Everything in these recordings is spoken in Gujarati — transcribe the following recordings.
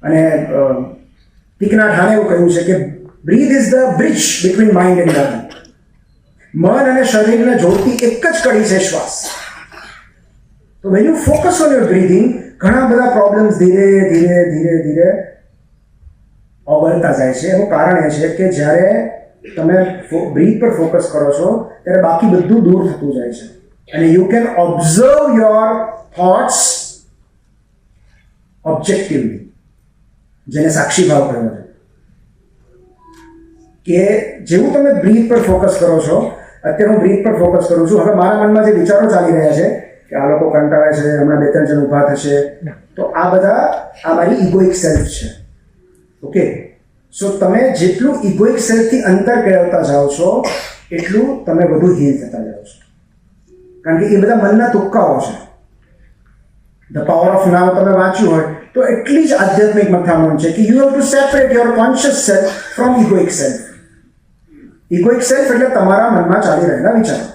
અને ટીકના ઠાણે એવું કહ્યું છે કે breath is the bridge between mind and body. મન અને શરીરને જોડતી એક જ કડી છે શ્વાસ. તો when you focus on your breathing, ઘણા બધા પ્રોબ્લેમ્સ ધીરે ધીરે ધીરે ધીરે ઓગળતા જાય છે. એનું કારણ એ છે કે જ્યારે તમે બ્રીથ પર ફોકસ કરો છો ત્યારે બાકી બધું દૂર થતું જાય છે. અને you can observe your thoughts objectively, જેને સાક્ષી ભાવ કહ્યો છે. કે જેવું તમે બ્રીથ પર ફોકસ કરો છો, અત્યારે હું બ્રીથ પર ફોકસ કરું છું, હવે મારા મનમાં જે વિચારો ચાલી રહ્યા છે કે આ લોકો કંટાળે છે, હમણાં 2-3 જણ ઊભા થશે, તો આ બધા આ મારી ઇગોઇક સેલ્ફ છે. ઓકે, સો તમે જેટલું ઇગોઇક સેલ્ફથી અંતર કેળવતા જાઓ છો એટલું તમે વધુ હીલ થતા જાઓ છો. કારણ કે એ બધા મનના તુક્કાઓ છે. ધ પાવર ઓફ નાવ તમે વાંચ્યું હોય તો એટલી જ આધ્યાત્મિક મથામણ છે કે you have to separate your conscious self from egoic self. Egoic self એટલે તમારા મનમાં ચાલી રહેલા વિચારો,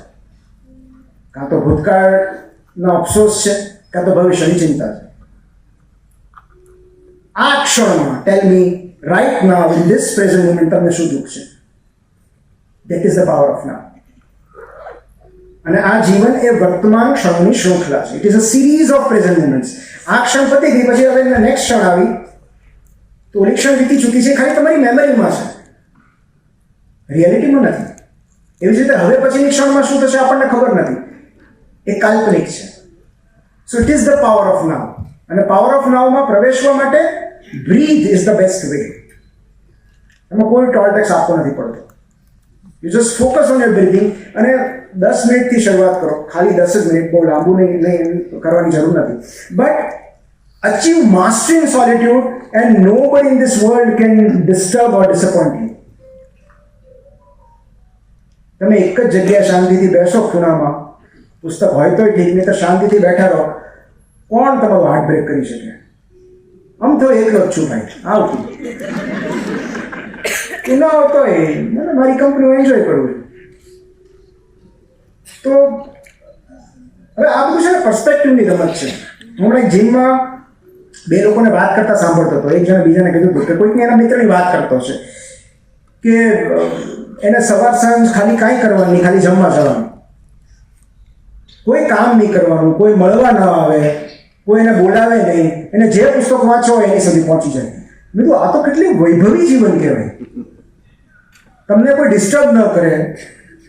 કાં તો ભૂતકાળનો અફસોસ છે, કાં તો ભવિષ્યની ચિંતા છે. આ ક્ષણમાં tell me right now in this present moment તમને શું દુઃખ છે? That is the power of now. અને આ જીવન એ વર્તમાન ક્ષણોની શૃંખલા છે. It is a series of present moments. આ ક્ષણ પતી ગઈ પછી હવે નેક્સ્ટ ક્ષણ આવી તો ઓલી ક્ષણ વીતી ચૂકી છે, ખાલી તમારી મેમરીમાં છે, રિયાલિટીમાં નથી. એવી જ રીતે હવે પછીની ક્ષણમાં શું થશે આપણને ખબર નથી, એ કાલ્પનિક છે. So it is the power of now. અને પાવર ઓફ નાઉમાં પ્રવેશવા માટે breath is the best way. એમાં કોઈ ટોલટેક્સ આપવો નથી પડતો. You just focus on your breathing. અને 10 મિનિટથી શરૂઆત કરો, ખાલી 10 જ મિનિટ, બહુ લાંબુ નહીં કરવાની જરૂર નથી. But achieve mastery in solitude and nobody in this world can disturb or disappoint you. તમે એક જ જગ્યાએ શાંતિથી બેસો ખૂણામાં, પુસ્તક હોય તો ઠીક, નહીં તો શાંતિથી બેઠા રહો, કોણ તમારું હાર્ટ બ્રેક કરી શકે? આમ તો એકલો જ છું ભાઈ, આવતું તું ના આવતો એ મારી કંપની એન્જોય કરું છું. તો હવે આ બધું છે ને પર્સપેક્ટિવની રમત છે. હમણાં જીમમાં 2 લોકોને વાત કરતા સાંભળતો હતો. એક જણે બીજાને કીધું હતું કે કોઈકને એના મિત્રની વાત કરતો હશે કે એને સવાર સાંજ ખાલી કાંઈ કરવાનું નહીં, ખાલી જમવા જવાનું, કોઈ કામ નહીં કરવાનું, કોઈ મળવા ન આવે, કોઈ એને બોલાવે નહીં, એને જે પુસ્તક વાંચો હોય એની સુધી પહોંચી જાય. મેં કીધું આ તો કેટલી વૈભવી જીવન કહેવાય. તમને કોઈ ડિસ્ટર્બ ન કરે,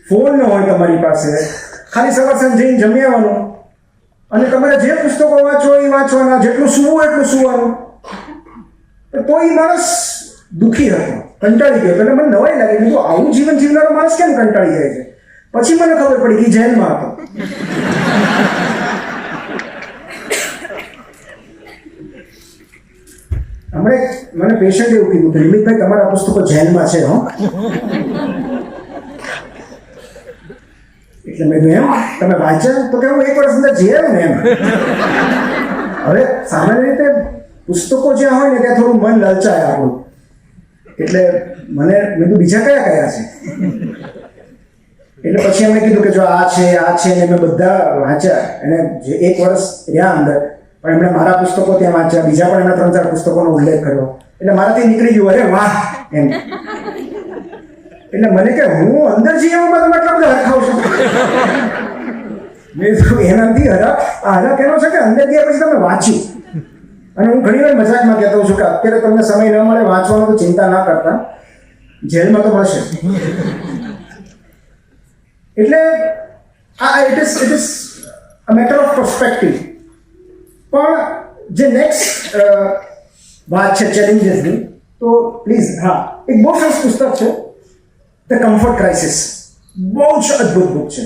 ફોન ન હોય તમારી પાસે, ખાલી સવાર સાંજ જઈને જમી આવવાનું, અને તમારે જે પુસ્તકો વાંચો એ વાંચવાના, જેટલું સૂવું એટલું સૂવાનું. તો એ માણસ દુઃખી હતો, કંટાળી ગયો. એટલે મને નવાઈ લાગી, મેં કીધું આવું જીવન જીવનારો માણસ કેમ કંટાળી જાય છે? પછી મને ખબર પડી કે જેલમાં હતો. હમણાં મને પેશન્ટ એવું કીધું કે નિમિતભાઈ તમારા પુસ્તકો જેલમાં છે. હો, એટલે મેં એમ તમે વાંચ્યા? તો કે હું 1 વર્ષ અંદર જેલ ને એમ. હવે સામાન્ય રીતે પુસ્તકો જ્યાં હોય ને ત્યાં થોડું મન લલચાય આપણું. એટલે મને મેં તો બીજા કયા છે? એટલે પછી એમણે કીધું કે જો આ છે ને મેં બધા વાંચ્યા. એને જે 1 વર્ષ રહ્યા અંદર, પણ એમણે મારા પુસ્તકો ત્યાં વાંચ્યા, બીજા પણ એમના 3-4 પુસ્તકોનો ઉલ્લેખ કર્યો. એટલે મારાથી નીકળી ગયું, અરે વાહ એમ. એટલે મને કે હું અંદર જઈ એમાં તમે એટલા બધા હરખાવ છો. મેં એનાથી હરખ એનો છે કે અંદર ગયા પછી તમે વાંચ્યું. અને હું ઘણી વાર મજાકમાં કહેતો છું કે અત્યારે તમને સમય ન મળે વાંચવાનો તો ચિંતા ના કરતા, જેલમાં તો મળશે. એટલે it is a matter of perspective. પણ જે નેક્સ્ટ વાત છે ચેલેન્જીસની, તો પ્લીઝ હા, એક બહુ સરસ પુસ્તક છે ધ કમ્ફર્ટ ક્રાઇસિસ. બહુ જ અદ્ભુત બુક છે.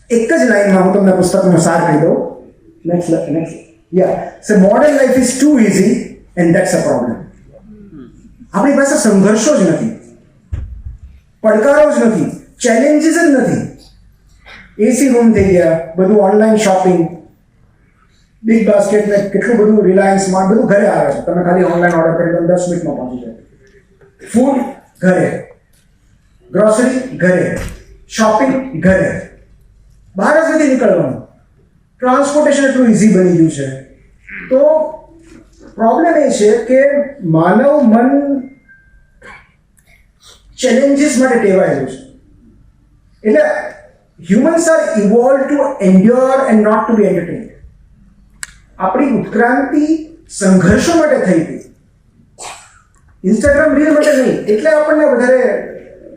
એક જ લાઈનમાં હું તમને પુસ્તકનો સાર કહી દઉં. Next so modern life is too easy and that's a problem. આપણી પાસે સંઘર્ષો જ નથી, પડકારો જ નથી, ચેલેન્જીસ જ નથી. એસી રૂમ થઈ ગયા, બધું ઓનલાઈન શોપિંગ, બિગ બાસ્કેટ ને કેટલું બધું, રિલાયન્સ સ્માર્ટ, બધું ઘરે આવે છે. તમે ખાલી ઓનલાઈન ઓર્ડર કરી દો, 10 મિનિટમાં પહોંચી જાય. ફૂડ ઘરે, ગ્રોસરી ઘરે, શોપિંગ ઘરે, બહાર જ નથી નીકળવાનું. ટ્રાન્સપોર્ટેશન એટલું ઇઝી બની ગયું છે. તો પ્રોબ્લેમ એ છે કે માનવ મન ચેલેન્જીસ માટે ટેવાયેલું છે. એટલે humans are evolve to endure and not to be entertained. આપણી ઉત્ક્રાંતિ સંઘર્ષો માટે થઈ હતી, ઇન્સ્ટાગ્રામ રીલ માટે નહીં. એટલે આપણને વધારે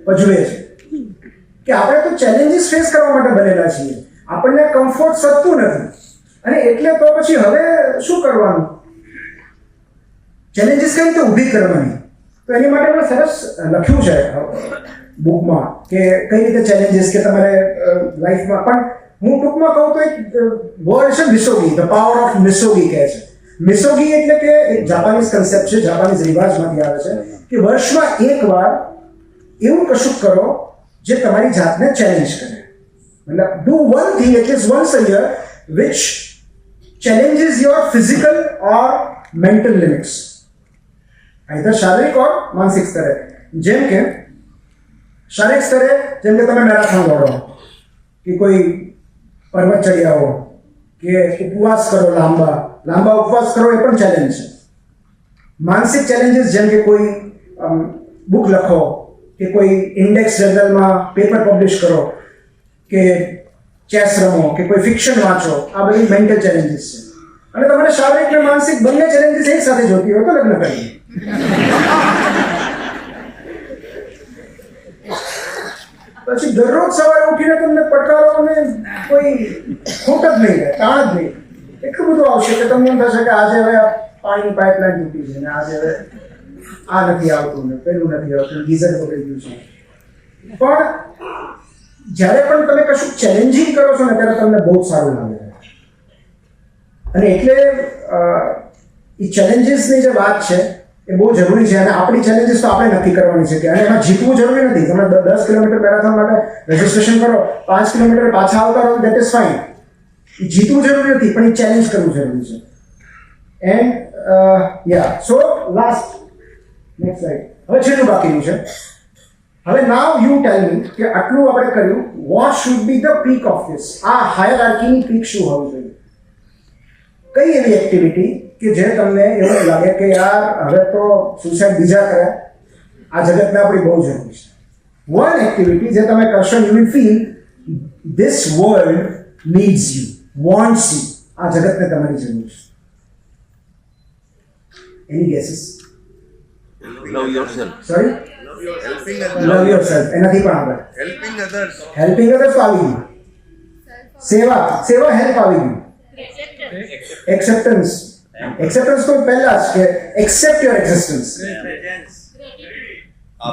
પજવે છે કે આપણે તો ચેલેન્જીસ ફેસ કરવા માટે બનેલા છીએ. આપણને કમ્ફર્ટ સદતું નથી, અને એટલે તો પછી હવે શું કરવાનું, ચેલેન્જીસ કઈ રીતે ઊભી કરવાની. તો એની માટે આપણે સરસ લખ્યું છે બુકમાં કે કઈ રીતે ચેલેન્જીસ કે તમારે લાઈફમાં. પણ હું ટૂંકમાં કહું તો એક વર્ડ છે મિસોગી, ધ પાવર ઓફ મિસોગી કહે છે. મિસોગી એટલે કે એક જાપાનીઝ કન્સેપ્ટ છે, જાપાનીઝ રિવાજમાંથી આવે છે કે વર્ષમાં એકવાર એવું કશું કરો જે તમારી જાતને ચેલેન્જ કરે. મતલબ do one thing at least once a year which challenges your physical or mental limits, either શારીરિક or માનસિક સ્તરે. જેમ કે શારીરિક સ્તરે જેમ કે તમે મેરેથોન દોડો, કે કોઈ પર્વત ચડી આવો, કે ઉપવાસ કરો, લાંબા ઉપવાસ કરો, એ પણ ચેલેન્જ છે. માનસિક ચેલેન્જીસ જેમ કે કોઈ બુક લખો, કે કોઈ ઇન્ડેક્સ જર્નલમાં પેપર પબ્લિશ કરો, કે ચેસ રમો, કે કોઈ ફિક્શન વાંચો. આ બધી મેન્ટલ ચેલેન્જીસ છે. અને તમારે શારીરિક અને માનસિક બંને ચેલેન્જીસ એક સાથે જોતી હોય તો લગ્ન કરીએ. પછી દરરોજ સવારે ઉઠીને તમને પડકારો અને કોઈ ખોટ જ નહીં રહે, તાણ જ નહીં. એટલું બધું આવશે કે તમને એમ થશે કે આજે હવે પાણીની પાઇપલાઇન તૂટી છે, ને આજે હવે આ નથી આવતું, ને પેલું નથી આવતું, ગીઝર પકડી ગયું છે. પણ જ્યારે પણ તમે કશું ચેલેન્જિંગ કરો છો ને ત્યારે તમને બહુ જ સારું લાગે છે. અને એટલે એ ચેલેન્જીસની જે વાત છે એ બહુ જરૂરી છે. અને આપણી ચેલેન્જીસ તો આપણે નક્કી કરવાની છે કે, અને એમાં જીતવું જરૂરી નથી. તમે 10 કિલોમીટર મેરેથોન માટે રજીસ્ટ્રેશન કરો, 5 કિલોમીટર પાછા આવતા રહો, દેટ ઇઝ ફાઇન. જીતવું જરૂરી નથી, પણ એ ચેલેન્જ કરવું જરૂરી છે. And so last next slide. હવે છેલ્લું બાકીનું છે. હવે નાવ યુ ટેલ મી કે આટલું આપણે કર્યું, what should be the peak of this. આ હાયરાર્કીની પીક શું હોવી જોઈએ? કઈ એવી એક્ટિવિટી કે જે તમને એવું લાગે કે યાર હવે તો સુસાઇડ બીજા કરે, આ જગતને આપણી બહુ જરૂર છે. વન એક્ટિવિટી જે તમે કરશો, you will feel this world needs you, wants you. આ જગતને તમારી જરૂર છે. એની ગેસીસ? Love yourself. સોરી? લવ યોરસેલ્ફ. એનાથી પણ આગળ હેલ્પિંગ અધર્સ તો આવી ગયું. સેવા હેલ્પ આવી ગયું. એક્સેપ્ટન્સ તો પહેલા જ કે accept your existence.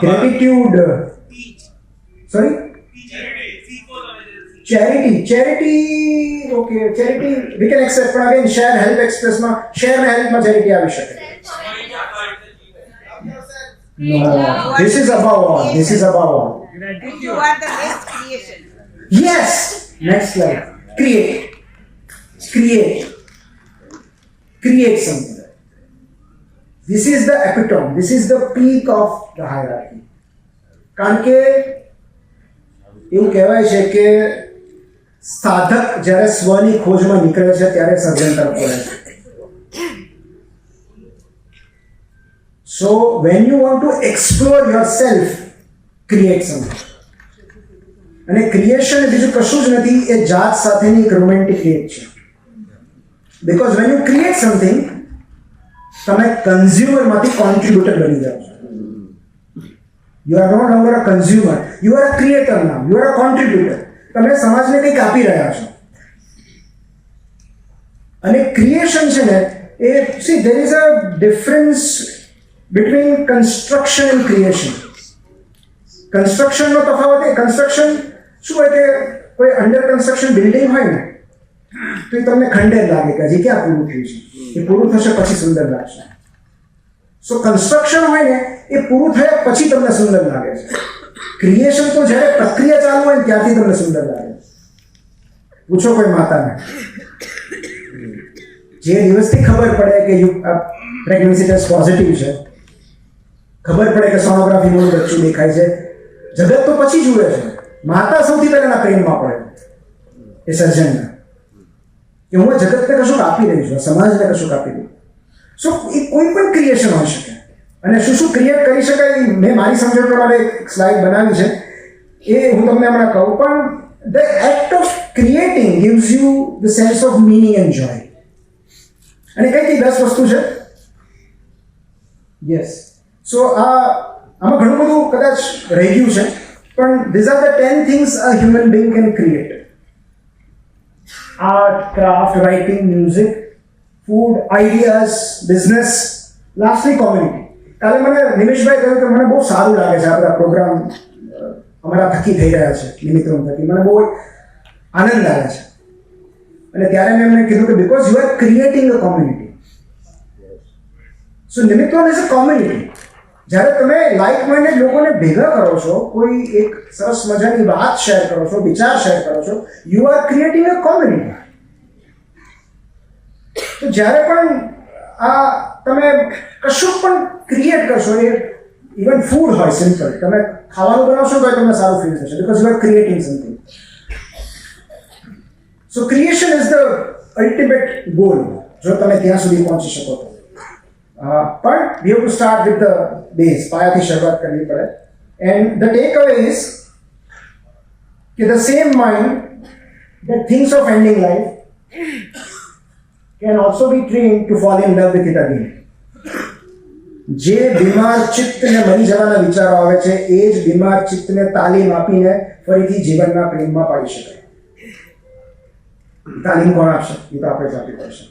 Gratitude. Sorry? Charity. Okay, charity we can accept, પણ અગેન શેર હેલ્પ એક્સપ્રેસમાં, શેર ને હેલ્પમાં ચેરિટી આવી શકે. No, this is above all. This is above all. You are the best creation. Yes. Next slide. Create something. This is the epitome. This is the peak of the hierarchy. કારણ કે એવું કહેવાય છે કે સાધક જ્યારે સ્વની ખોજમાં નીકળે છે ત્યારે સર્જન તરફ વળે છે. So when you want to explore yourself, create something. અને ક્રિએશન બીજું કશું જ નથી, એ જાત સાથેની એક રોમેન્ટિક રીત છે. Because when you create something, તમે કન્ઝ્યુમરમાંથી કોન્ટ્રીબ્યુટર બની જાઓ છો. You are no longer a consumer. You are a creator now. You are a contributor. તમે સમાજને કંઈક આપી રહ્યા છો. અને ક્રિએશન છે ને એ, see there is a difference between construction and creation. કન્સ્ટ્રક્શનનો તફાવત એ, કન્સ્ટ્રક્શન શું હોય કે કોઈ અંડર કન્સ્ટ્રક્શન બિલ્ડિંગ હોય ને તો એ તમને ખંડેર લાગે કે હજી ક્યાં પૂરું થયું છે, એ પૂરું થશે પછી સુંદર લાગશે. સો કન્સ્ટ્રક્શન હોય ને એ પૂરું થયા પછી તમને સુંદર લાગે છે. ક્રિએશન તો જ્યારે પ્રક્રિયા ચાલુ હોય ને ત્યારથી તમને સુંદર લાગે. પૂછો કોઈ માતાને, જે દિવસથી ખબર પડે કે પ્રેગ્નન્સી ટેસ્ટ પોઝિટિવ છે, ખબર પડે કે સોનોગ્રાફીમાં બચ્ચું દેખાય છે, જગત તો પછી જુએ છે. માતા સૌથી પહેલા પ્રેમમાં પડે એ સર્જનના, કે હું જગતને કશું આપી રહી છું, સમાજને કશું આપી રહી. સો એ કોઈ પણ ક્રિએશન હોઈ શકે અને શું ક્રિએટ કરી શકાય એ મેં મારી સમજણ પ્રમાણે એક સ્લાઇડ બનાવી છે એ હું તમને હમણાં કહું પણ the act of creating gives you the sense of meaning and joy. અને કઈ 10 વસ્તુ છે યસ સો આમાં ઘણું બધું કદાચ રહી ગયું છે પણ these are the 10 things a human being can create. Art, craft, writing, music, food, ideas, business, lastly community. કાલે મને નિમેશભાઈ કહ્યું કે મને બહુ સારું લાગે છે આ બધા પ્રોગ્રામ અમારા થકી થઈ રહ્યા છે નિમિત્રોમ થકી મને બહુ આનંદ લાગે છે અને ત્યારે મેં એમને કીધું કે because you are creating a community so નિમિત્રોમ ઇઝ અ કોમ્યુનિટી જ્યારે તમે લાઇક માઇન્ડેડ લોકોને ભેગા કરો છો કોઈ એક સરસ મજાની વાત શેર કરો છો વિચાર શેર કરો છો you are creating a community તો જ્યારે પણ આ તમે કશું પણ ક્રિએટ કરશો એ ઇવન ફૂડ હોય સિમ્પલ તમે ખાવાનું બનાવશો તો તમને સારું ફીલ થશે because you are creating something so creation is the ultimate goal જો તમે ત્યાં સુધી પહોંચી શકો તો પણ we have to start with the base પાયાથી શરૂઆત કરવી પડે and the takeaway is કે the same mind that thinks of ending life can also be trained to fall in love with it again. જે બીમાર ચિત્તને મરી જવાના વિચારો આવે છે એ જ બીમાર ચિત્તને તાલીમ આપીને ફરીથી જીવનના પ્રેમમાં પાડી શકાય. તાલીમ કોણ આપશે એ તો આપણે જ આપવી પડશે.